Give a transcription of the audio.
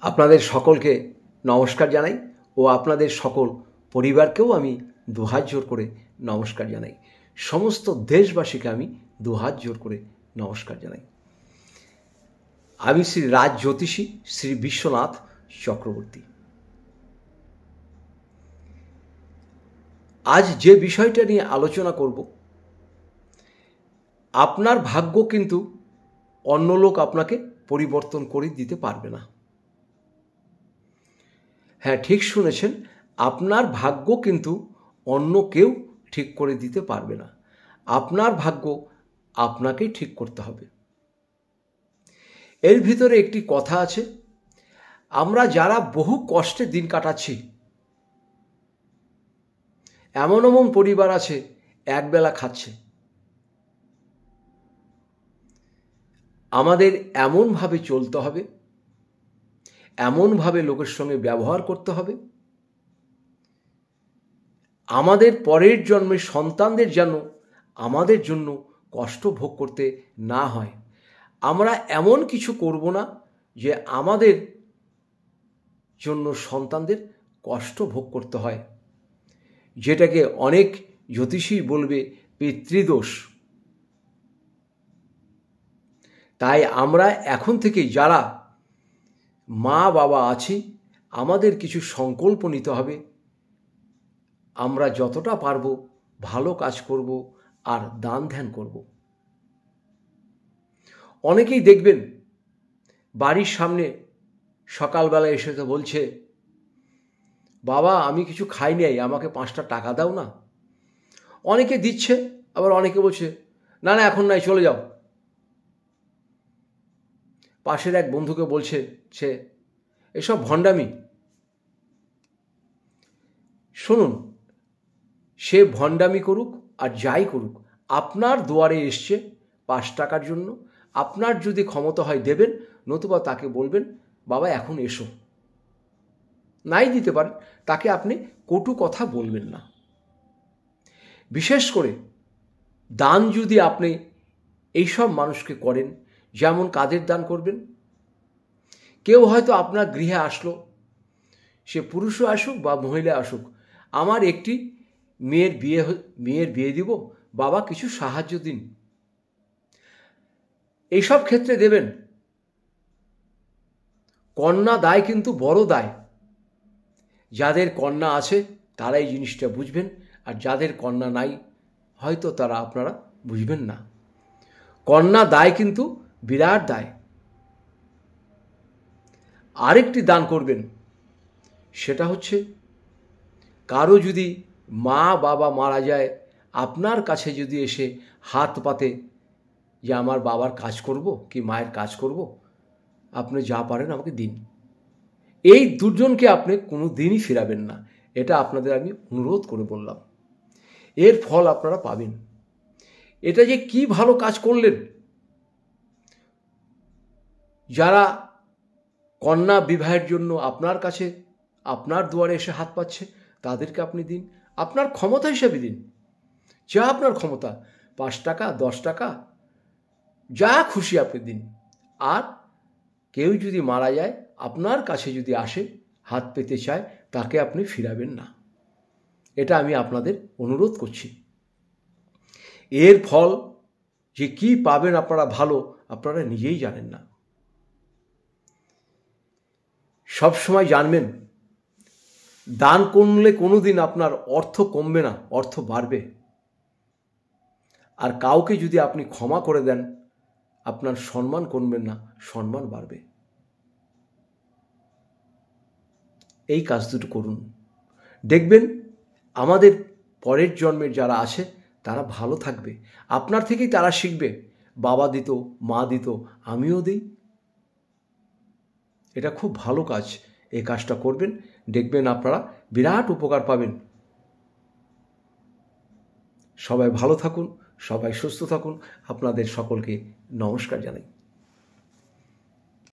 আপনাদের সকলকে নমস্কার জানাই ও আপনাদের সকল পরিবারকেও আমি দুহাত জোর করে নমস্কার জানাই। সমস্ত দেশবাসীকে আমি দুহাত জোর করে নমস্কার জানাই। আমি শ্রী রাজ জ্যোতিষী শ্রী বিশ্বনাথ চক্রবর্তী। আজ যে বিষয়টা নিয়ে আলোচনা করব, আপনার ভাগ্য কিন্তু অন্য লোক আপনাকে পরিবর্তন করে দিতে পারবে না। হ্যাঁ, ঠিক শুনেছেন, আপনার ভাগ্য কিন্তু অন্য কেউ ঠিক করে দিতে পারবে না। আপনার ভাগ্য আপনাকেই ঠিক করতে হবে। এর ভিতরে একটি কথা আছে, আমরা যারা বহু কষ্টে দিন কাটাচ্ছি, এমন এমন পরিবার আছে একবেলা খাচ্ছে। আমাদের এমনভাবে চলতে হবে, এমনভাবে লোকের সঙ্গে ব্যবহার করতে হবে, আমাদের পরের জন্মের সন্তানদের যেন আমাদের জন্য কষ্ট ভোগ করতে না হয়। আমরা এমন কিছু করব না যে আমাদের জন্য সন্তানদের কষ্ট ভোগ করতে হয়, যেটাকে অনেক জ্যোতিষী বলবে পিতৃদোষ। তাই আমরা এখন থেকে যারা মা বাবা আছি, আমাদের কিছু সংকল্প নিতে হবে। আমরা যতটা পারব ভালো কাজ করব আর দান ধ্যান করব। অনেকেই দেখবেন বাড়ির সামনে সকালবেলা এসে তো বলছে, বাবা আমি কিছু খাই নাই, আমাকে 5টা টাকা দাও না। অনেকে দিচ্ছে, আবার অনেকে বলছে না না এখন নাই, চলে যাও। পাশের এক বন্ধুকে বলছে সে, এসব ভণ্ডামি। শুনুন, সে ভণ্ডামি করুক আর যাই করুক, আপনার দুয়ারে এসছে 5 টাকার জন্য। আপনার যদি ক্ষমতা হয় দেবেন, নতুবা তাকে বলবেন বাবা এখন এসো। নাই দিতে পারেন, তাকে আপনি কটু কথা বলবেন না। বিশেষ করে দান যদি আপনি এইসব মানুষকে করেন, যেমন কাদের দান করবেন, কেউ হয়তো আপনার গৃহে আসলো, সে পুরুষও আসুক বা মহিলা আসুক, আমার একটি মেয়ের বিয়ে দিব, বাবা কিছু সাহায্য দিন। এইসব ক্ষেত্রে দেবেন। কন্যা দায় কিন্তু বড় দায়। যাদের কন্যা আছে তারা এই জিনিসটা বুঝবেন, আর যাদের কন্যা নাই হয়তো তারা আপনারা বুঝবেন না। কন্যা দায় কিন্তু বিরাট দায়। আরেকটি দান করবেন, সেটা হচ্ছে কারো যদি মা বাবা মারা যায়, আপনার কাছে যদি এসে হাত পাতে যে আমার বাবার কাজ করব কি মায়ের কাজ করব, আপনি যা পারেন আমাকে দিন। এই দুজনকে আপনি কোনো দিনই ফেরাবেন না, এটা আপনাদের আমি অনুরোধ করে বললাম। এর ফল আপনারা পাবেন। এটা যে কি ভালো কাজ করলেন। যারা কন্যা বিবাহের জন্য আপনার কাছে আপনার দুয়ারে এসে হাত পাচ্ছে, তাদেরকে আপনি দিন, আপনার ক্ষমতা হিসেবে দিন, যা আপনার ক্ষমতা, 5 টাকা 10 টাকা যা খুশি আপনি দিন। আর কেউ যদি মারা যায়, আপনার কাছে যদি আসে হাত পেতে চায়, তাকে আপনি ফিরাবেন না। এটা আমি আপনাদের অনুরোধ করছি। এর ফল যে কি পাবেন আপনারা ভালো, আপনারা নিজেই জানেন না। সব সময় জানবেন, দান করলে কোনোদিন আপনার অর্থ কমবে না, অর্থ বাড়বে। আর কাউকে যদি আপনি ক্ষমা করে দেন, আপনার সম্মান কমবে না, সম্মান বাড়বে। এই কাজ দুটো করুন, দেখবেন আমাদের পরের জন্মের যারা আছে তারা ভালো থাকবে। আপনার থেকেই তারা শিখবে, বাবা দিত, মা দিত, আমিও দিই। এটা খুব ভালো কাজ। এই কাজটা করবেন, দেখবেন আপনারা বিরাট উপকার পাবেন। সবাই ভালো থাকুন, সবাই সুস্থ থাকুন। আপনাদের সকলকে নমস্কার জানাই।